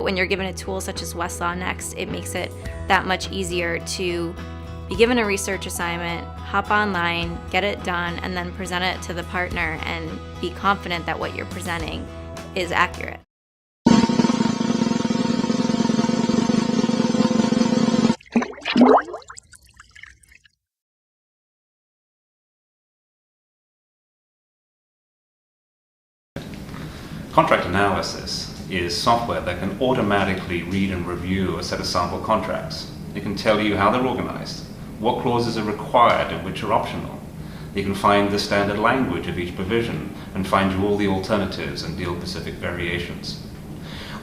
When you're given a tool such as Westlaw Next, it makes it that much easier to be given a research assignment, hop online, get it done, and then present it to the partner and be confident that what you're presenting is accurate. Contract analysis is software that can automatically read and review a set of sample contracts. It can tell you how they're organized, what clauses are required and which are optional. You can find the standard language of each provision and find you all the alternatives and deal-specific variations.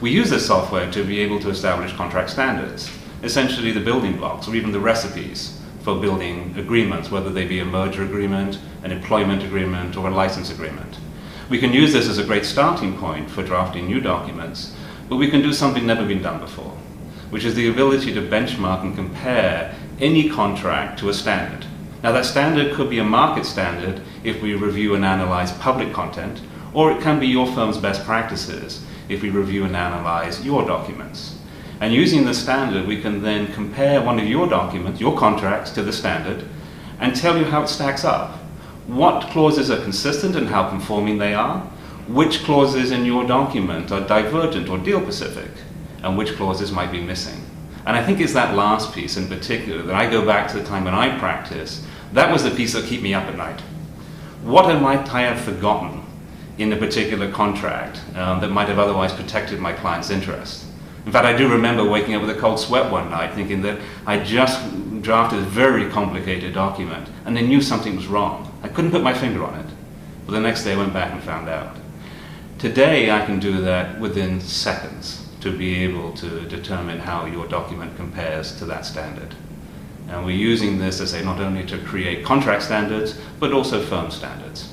We use this software to be able to establish contract standards, essentially the building blocks or even the recipes for building agreements, whether they be a merger agreement, an employment agreement, or a license agreement. We can use this as a great starting point for drafting new documents, but we can do something never been done before, which is the ability to benchmark and compare any contract to a standard. Now that standard could be a market standard if we review and analyze public content, or it can be your firm's best practices if we review and analyze your documents. And using the standard, we can then compare one of your documents, your contracts, to the standard and tell you how it stacks up. What clauses are consistent and how conforming they are, which clauses in your document are divergent or deal-specific, and which clauses might be missing. And I think it's that last piece in particular that I go back to the time when I practiced. That was the piece that kept me up at night. What might I have forgotten in a particular contract that might have otherwise protected my client's interest? In fact, I do remember waking up with a cold sweat one night thinking that I just drafted a very complicated document and I knew something was wrong. I couldn't put my finger on it, but the next day I went back and found out. Today I can do that within seconds to be able to determine how your document compares to that standard. And we're using this, as I say, not only to create contract standards, but also firm standards.